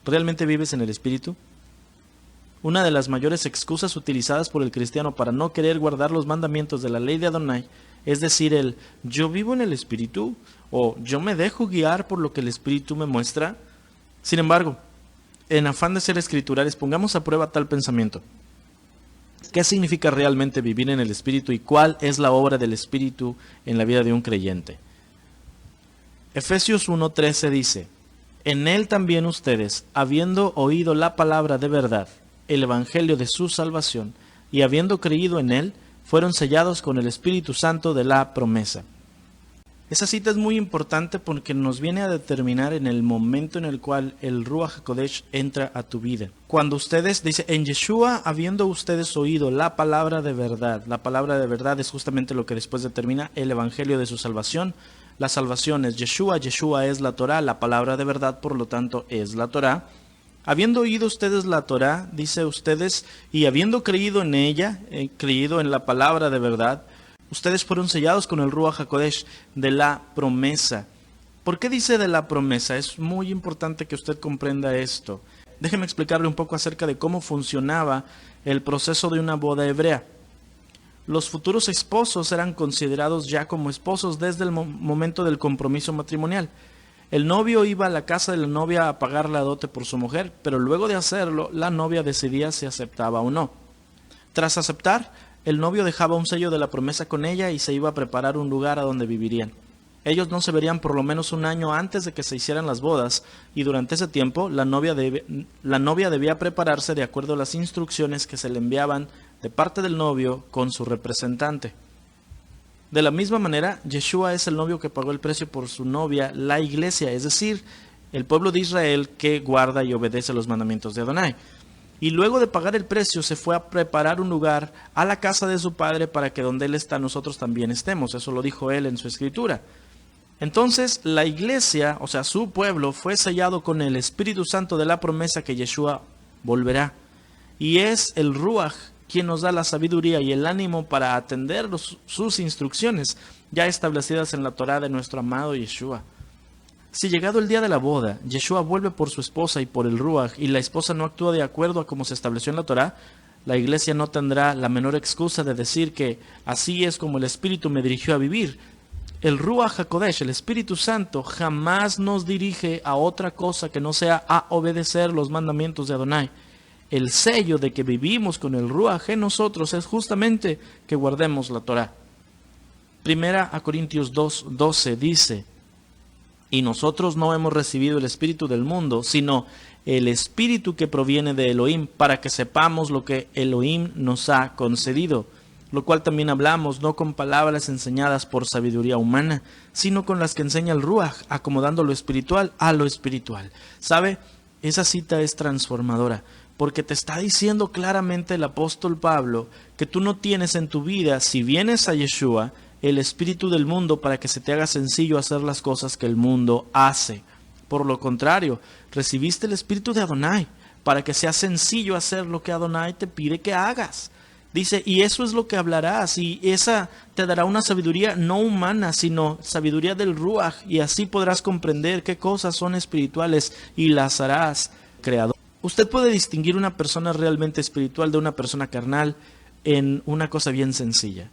¿Realmente vives en el Espíritu? Una de las mayores excusas utilizadas por el cristiano para no querer guardar los mandamientos de la ley de Adonai es decir yo vivo en el Espíritu o yo me dejo guiar por lo que el Espíritu me muestra. Sin embargo, en afán de ser escriturales, pongamos a prueba tal pensamiento. ¿Qué significa realmente vivir en el Espíritu y cuál es la obra del Espíritu en la vida de un creyente? Efesios 1:13 dice: en él también ustedes, habiendo oído la palabra de verdad, el evangelio de su salvación, y habiendo creído en él, fueron sellados con el Espíritu Santo de la promesa. Esa cita es muy importante porque nos viene a determinar en el momento en el cual el Ruach HaKodesh entra a tu vida. Cuando ustedes, dice, en Yeshua, habiendo ustedes oído la palabra de verdad es justamente lo que después determina el evangelio de su salvación. La salvación es Yeshua, Yeshua es la Torah, la palabra de verdad, por lo tanto es la Torah. Habiendo oído ustedes la Torah, dice ustedes, y habiendo creído en ella, creído en la palabra de verdad, ustedes fueron sellados con el Ruach HaKodesh de la promesa. ¿Por qué dice de la promesa? Es muy importante que usted comprenda esto. Déjeme explicarle un poco acerca de cómo funcionaba el proceso de una boda hebrea. Los futuros esposos eran considerados ya como esposos desde el momento del compromiso matrimonial. El novio iba a la casa de la novia a pagar la dote por su mujer, pero luego de hacerlo, la novia decidía si aceptaba o no. Tras aceptar, el novio dejaba un sello de la promesa con ella y se iba a preparar un lugar a donde vivirían. Ellos no se verían por lo menos un año antes de que se hicieran las bodas, y durante ese tiempo la novia debía prepararse de acuerdo a las instrucciones que se le enviaban de parte del novio con su representante. De la misma manera, Yeshua es el novio que pagó el precio por su novia, la iglesia, es decir, el pueblo de Israel que guarda y obedece los mandamientos de Adonai. Y luego de pagar el precio se fue a preparar un lugar a la casa de su padre para que donde él está nosotros también estemos. Eso lo dijo él en su escritura. Entonces la iglesia, o sea su pueblo, fue sellado con el Espíritu Santo de la promesa que Yeshua volverá. Y es el Ruach quien nos da la sabiduría y el ánimo para atender sus instrucciones ya establecidas en la Torá de nuestro amado Yeshua. Si llegado el día de la boda, Yeshua vuelve por su esposa y por el Ruach, y la esposa no actúa de acuerdo a como se estableció en la Torá, la iglesia no tendrá la menor excusa de decir que así es como el Espíritu me dirigió a vivir. El Ruach HaKodesh, el Espíritu Santo, jamás nos dirige a otra cosa que no sea a obedecer los mandamientos de Adonai. El sello de que vivimos con el Ruach en nosotros es justamente que guardemos la Torá. Primera a Corintios 2:12 dice: y nosotros no hemos recibido el espíritu del mundo, sino el espíritu que proviene de Elohim, para que sepamos lo que Elohim nos ha concedido, lo cual también hablamos, no con palabras enseñadas por sabiduría humana, sino con las que enseña el Ruach, acomodando lo espiritual a lo espiritual. ¿Sabe? Esa cita es transformadora, porque te está diciendo claramente el apóstol Pablo que tú no tienes en tu vida, si vienes a Yeshua, el espíritu del mundo para que se te haga sencillo hacer las cosas que el mundo hace. Por lo contrario, recibiste el espíritu de Adonai para que sea sencillo hacer lo que Adonai te pide que hagas. Dice, y eso es lo que hablarás, y esa te dará una sabiduría no humana, sino sabiduría del Ruach, y así podrás comprender qué cosas son espirituales y las harás, creador. Usted puede distinguir una persona realmente espiritual de una persona carnal en una cosa bien sencilla.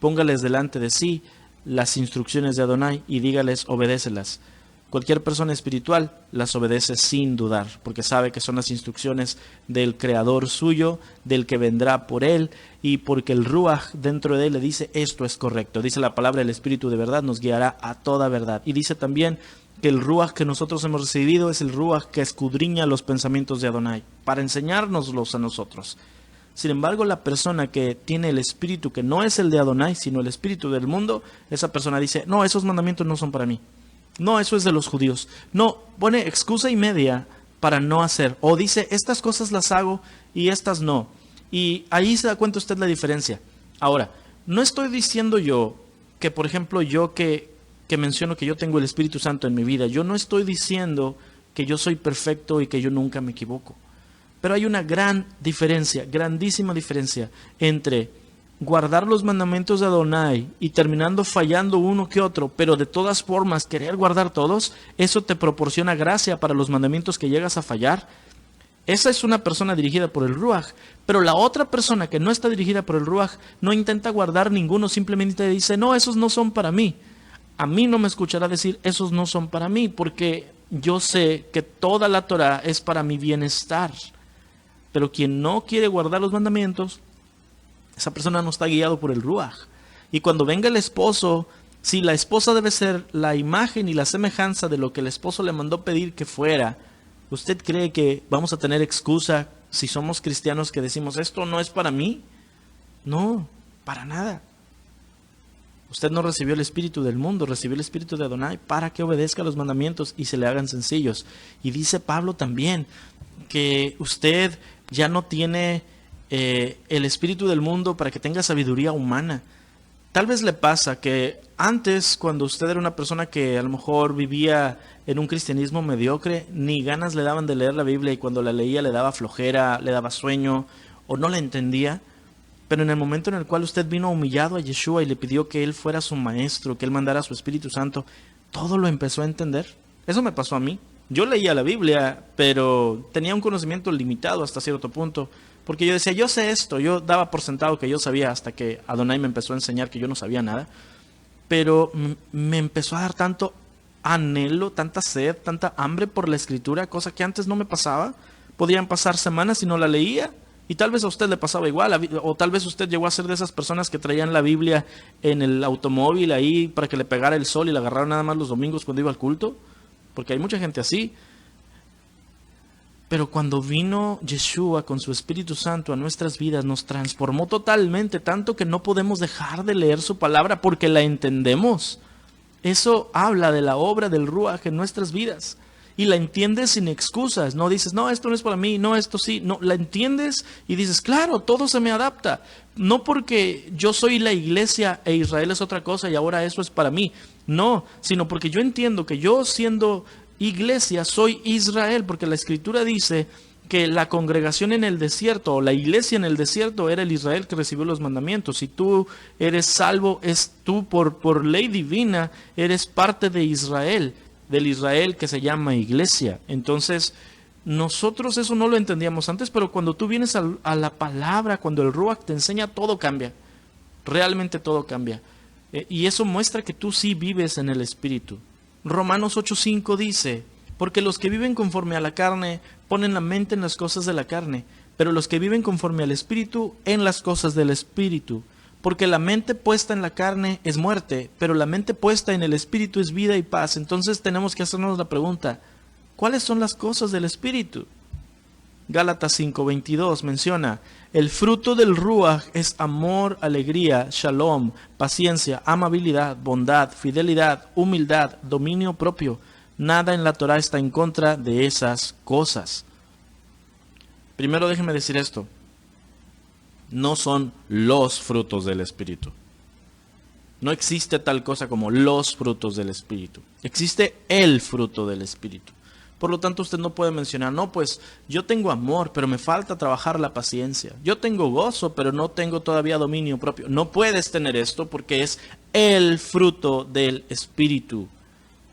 Póngales delante de sí las instrucciones de Adonai y dígales, obedécelas. Cualquier persona espiritual las obedece sin dudar, porque sabe que son las instrucciones del Creador suyo, del que vendrá por él, y porque el Ruach dentro de él le dice, esto es correcto. Dice la palabra, el Espíritu de verdad nos guiará a toda verdad. Y dice también que el Ruach que nosotros hemos recibido es el Ruach que escudriña los pensamientos de Adonai, para enseñárnoslos a nosotros. Sin embargo, la persona que tiene el espíritu que no es el de Adonai, sino el espíritu del mundo, esa persona dice, no, esos mandamientos no son para mí. No, eso es de los judíos. No, pone excusa y media para no hacer. O dice, estas cosas las hago y estas no. Y ahí se da cuenta usted la diferencia. Ahora, no estoy diciendo yo que, por ejemplo, yo que menciono que yo tengo el Espíritu Santo en mi vida, yo no estoy diciendo que yo soy perfecto y que yo nunca me equivoco. Pero hay una gran diferencia, grandísima diferencia entre guardar los mandamientos de Adonai y terminando fallando uno que otro, pero de todas formas querer guardar todos, eso te proporciona gracia para los mandamientos que llegas a fallar. Esa es una persona dirigida por el Ruaj, pero la otra persona que no está dirigida por el Ruaj no intenta guardar ninguno, simplemente dice, no, esos no son para mí. A mí no me escuchará decir, esos no son para mí, porque yo sé que toda la Torah es para mi bienestar. Pero quien no quiere guardar los mandamientos, esa persona no está guiado por el Ruaj. Y cuando venga el esposo, si la esposa debe ser la imagen y la semejanza de lo que el esposo le mandó pedir que fuera, ¿usted cree que vamos a tener excusa si somos cristianos que decimos, esto no es para mí? No, para nada. Usted no recibió el espíritu del mundo, recibió el espíritu de Adonai para que obedezca los mandamientos y se le hagan sencillos. Y dice Pablo también que usted ya no tiene el espíritu del mundo para que tenga sabiduría humana. Tal vez le pasa que antes, cuando usted era una persona que a lo mejor vivía en un cristianismo mediocre, ni ganas le daban de leer la Biblia y cuando la leía le daba flojera, le daba sueño o no la entendía. Pero en el momento en el cual usted vino humillado a Yeshua y le pidió que Él fuera su maestro, que Él mandara su Espíritu Santo, todo lo empezó a entender. Eso me pasó a mí. Yo leía la Biblia, pero tenía un conocimiento limitado hasta cierto punto. Porque yo decía, yo sé esto, yo daba por sentado que yo sabía hasta que Adonai me empezó a enseñar que yo no sabía nada. Pero me empezó a dar tanto anhelo, tanta sed, tanta hambre por la Escritura, cosa que antes no me pasaba. Podían pasar semanas y no la leía. Y tal vez a usted le pasaba igual, o tal vez usted llegó a ser de esas personas que traían la Biblia en el automóvil ahí para que le pegara el sol y la agarraron nada más los domingos cuando iba al culto. Porque hay mucha gente así. Pero cuando vino Yeshua con su Espíritu Santo a nuestras vidas, nos transformó totalmente, tanto que no podemos dejar de leer su palabra porque la entendemos. Eso habla de la obra del Ruaj en nuestras vidas. Y la entiendes sin excusas, no dices, no, esto no es para mí, no, esto sí, no, la entiendes y dices, claro, todo se me adapta. No porque yo soy la iglesia e Israel es otra cosa y ahora eso es para mí, no, sino porque yo entiendo que yo siendo iglesia soy Israel, porque la Escritura dice que la congregación en el desierto o la iglesia en el desierto era el Israel que recibió los mandamientos. Si tú eres salvo, es tú por ley divina, eres parte de Israel, del Israel que se llama iglesia. Entonces, nosotros eso no lo entendíamos antes, pero cuando tú vienes a la palabra, cuando el Ruach te enseña, todo cambia. Realmente todo cambia. Y eso muestra que tú sí vives en el Espíritu. Romanos 8:5 dice, porque los que viven conforme a la carne ponen la mente en las cosas de la carne, pero los que viven conforme al Espíritu en las cosas del Espíritu. Porque la mente puesta en la carne es muerte, pero la mente puesta en el Espíritu es vida y paz. Entonces tenemos que hacernos la pregunta, ¿cuáles son las cosas del Espíritu? Gálatas 5:22 menciona, el fruto del Ruaj es amor, alegría, shalom, paciencia, amabilidad, bondad, fidelidad, humildad, dominio propio. Nada en la Torah está en contra de esas cosas. Primero déjeme decir esto. No son los frutos del Espíritu. No existe tal cosa como los frutos del Espíritu. Existe el fruto del Espíritu. Por lo tanto, usted no puede mencionar, no, pues yo tengo amor, pero me falta trabajar la paciencia. Yo tengo gozo, pero no tengo todavía dominio propio. No puedes tener esto porque es el fruto del Espíritu.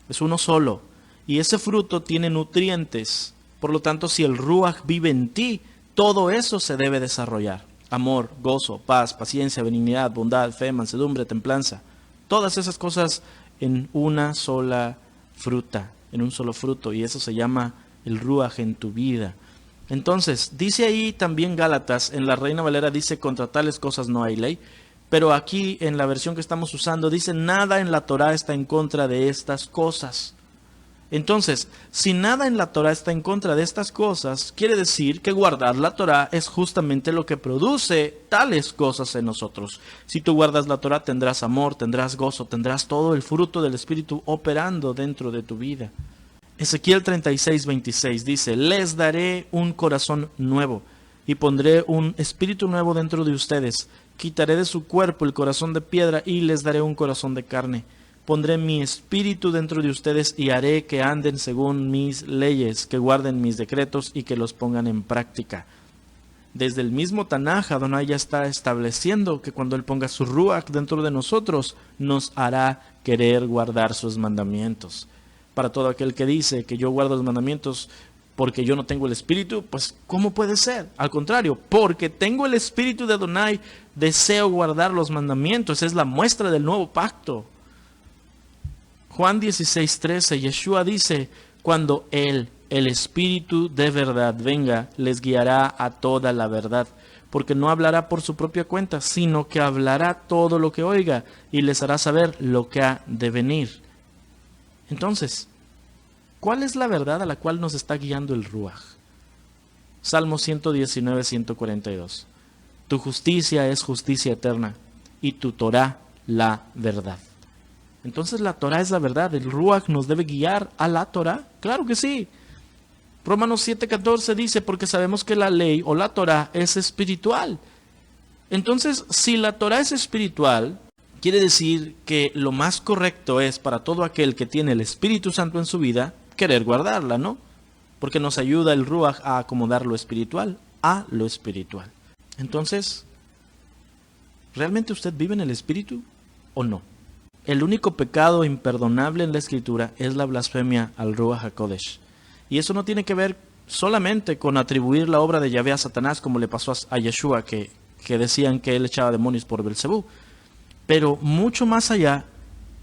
Es uno solo. Y ese fruto tiene nutrientes. Por lo tanto, si el Ruaj vive en ti, todo eso se debe desarrollar. Amor, gozo, paz, paciencia, benignidad, bondad, fe, mansedumbre, templanza. Todas esas cosas en una sola fruta, en un solo fruto. Y eso se llama el Ruaj en tu vida. Entonces, dice ahí también Gálatas, en la Reina Valera dice, contra tales cosas no hay ley. Pero aquí, en la versión que estamos usando, dice, nada en la Torah está en contra de estas cosas. Entonces, si nada en la Torah está en contra de estas cosas, quiere decir que guardar la Torah es justamente lo que produce tales cosas en nosotros. Si tú guardas la Torah, tendrás amor, tendrás gozo, tendrás todo el fruto del Espíritu operando dentro de tu vida. Ezequiel 36:26 dice, les daré un corazón nuevo y pondré un espíritu nuevo dentro de ustedes. Quitaré de su cuerpo el corazón de piedra y les daré un corazón de carne. Pondré mi espíritu dentro de ustedes y haré que anden según mis leyes, que guarden mis decretos y que los pongan en práctica. Desde el mismo Tanaj, Adonai ya está estableciendo que cuando Él ponga su Ruach dentro de nosotros, nos hará querer guardar sus mandamientos. Para todo aquel que dice que yo guardo los mandamientos porque yo no tengo el Espíritu, pues ¿cómo puede ser? Al contrario, porque tengo el Espíritu de Adonai, deseo guardar los mandamientos. Es la muestra del nuevo pacto. Juan 16:13, Yeshua dice, cuando Él, el Espíritu de verdad, venga, les guiará a toda la verdad, porque no hablará por su propia cuenta, sino que hablará todo lo que oiga y les hará saber lo que ha de venir. Entonces, ¿cuál es la verdad a la cual nos está guiando el Ruach? Salmo 119, 142. Tu justicia es justicia eterna y tu Torah la verdad. Entonces la Torah es la verdad. ¿El Ruach nos debe guiar a la Torah? Claro que sí. Romanos 7:14 dice, porque sabemos que la ley o la Torah es espiritual. Entonces, si la Torah es espiritual, quiere decir que lo más correcto es para todo aquel que tiene el Espíritu Santo en su vida, querer guardarla, ¿no? Porque nos ayuda el Ruach a acomodar lo espiritual a lo espiritual. Entonces, ¿realmente usted vive en el Espíritu o no? El único pecado imperdonable en la Escritura es la blasfemia al Ruach HaKodesh. Y eso no tiene que ver solamente con atribuir la obra de Yahvé a Satanás, como le pasó a Yeshua, que decían que él echaba demonios por Belcebú. Pero mucho más allá,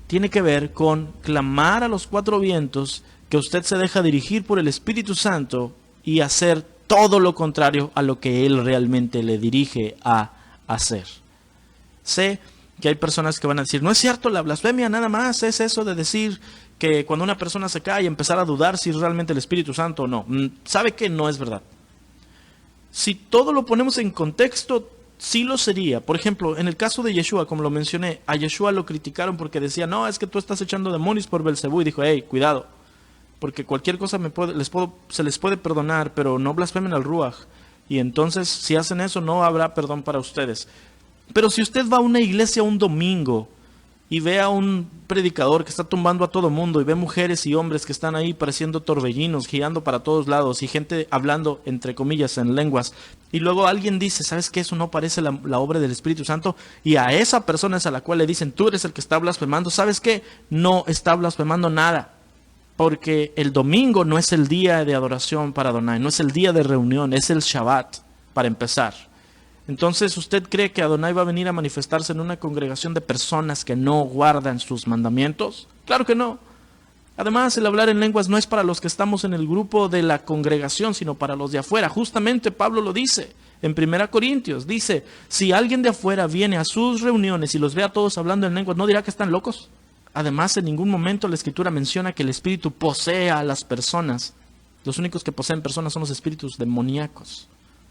tiene que ver con clamar a los cuatro vientos que usted se deja dirigir por el Espíritu Santo y hacer todo lo contrario a lo que Él realmente le dirige a hacer. Sé que hay personas que van a decir, no es cierto, la blasfemia nada más es eso de decir que cuando una persona se cae, empezar a dudar si es realmente el Espíritu Santo o no. ¿Sabe que no es verdad? Si todo lo ponemos en contexto, sí lo sería. Por ejemplo, en el caso de Yeshua, como lo mencioné, a Yeshua lo criticaron porque decía, no, es que tú estás echando demonios por Belcebú. Y dijo, hey, cuidado, porque cualquier cosa se les puede perdonar, pero no blasfemen al Ruach. Y entonces, si hacen eso, no habrá perdón para ustedes. Pero si usted va a una iglesia un domingo y ve a un predicador que está tumbando a todo mundo y ve mujeres y hombres que están ahí pareciendo torbellinos, girando para todos lados y gente hablando, entre comillas, en lenguas, y luego alguien dice, ¿sabes qué? Eso no parece la obra del Espíritu Santo, y a esa persona es a la cual le dicen, tú eres el que está blasfemando, ¿sabes qué? No está blasfemando nada, porque el domingo no es el día de adoración para Adonai, no es el día de reunión, es el Shabbat, para empezar. Entonces, ¿usted cree que Adonai va a venir a manifestarse en una congregación de personas que no guardan sus mandamientos? Claro que no. Además, el hablar en lenguas no es para los que estamos en el grupo de la congregación, sino para los de afuera. Justamente Pablo lo dice en 1 Corintios. Dice, si alguien de afuera viene a sus reuniones y los ve a todos hablando en lenguas, ¿no dirá que están locos? Además, en ningún momento la Escritura menciona que el Espíritu posea a las personas. Los únicos que poseen personas son los espíritus demoníacos.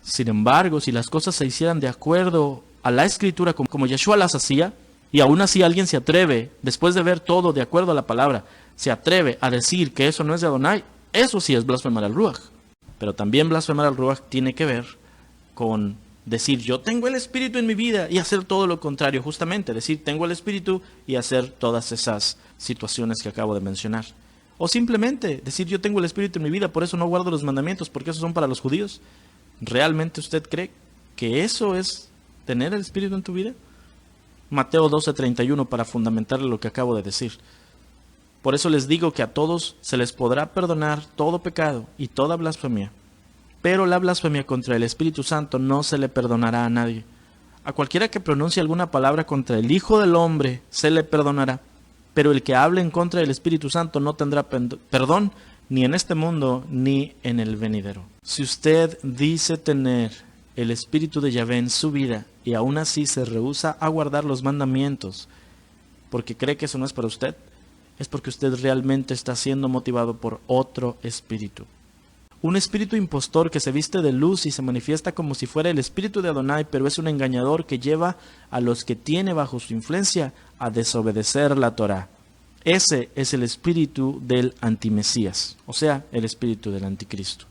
Sin embargo, si las cosas se hicieran de acuerdo a la Escritura como Yeshua las hacía, y aún así alguien se atreve, después de ver todo de acuerdo a la palabra, se atreve a decir que eso no es de Adonai, eso sí es blasfemar al Ruach. Pero también blasfemar al Ruach tiene que ver con decir yo tengo el Espíritu en mi vida y hacer todo lo contrario, justamente decir tengo el Espíritu y hacer todas esas situaciones que acabo de mencionar. O simplemente decir yo tengo el Espíritu en mi vida, por eso no guardo los mandamientos, porque esos son para los judíos. ¿Realmente usted cree que eso es tener el Espíritu en tu vida? Mateo 12:31 para fundamentarle lo que acabo de decir. Por eso les digo que a todos se les podrá perdonar todo pecado y toda blasfemia, pero la blasfemia contra el Espíritu Santo no se le perdonará a nadie. A cualquiera que pronuncie alguna palabra contra el Hijo del Hombre se le perdonará, pero el que hable en contra del Espíritu Santo no tendrá perdón ni en este mundo ni en el venidero. Si usted dice tener el Espíritu de Yahvé en su vida y aún así se rehúsa a guardar los mandamientos porque cree que eso no es para usted, es porque usted realmente está siendo motivado por otro espíritu. Un espíritu impostor que se viste de luz y se manifiesta como si fuera el Espíritu de Adonai, pero es un engañador que lleva a los que tiene bajo su influencia a desobedecer la Torah. Ese es el espíritu del antimesías, o sea, el espíritu del anticristo.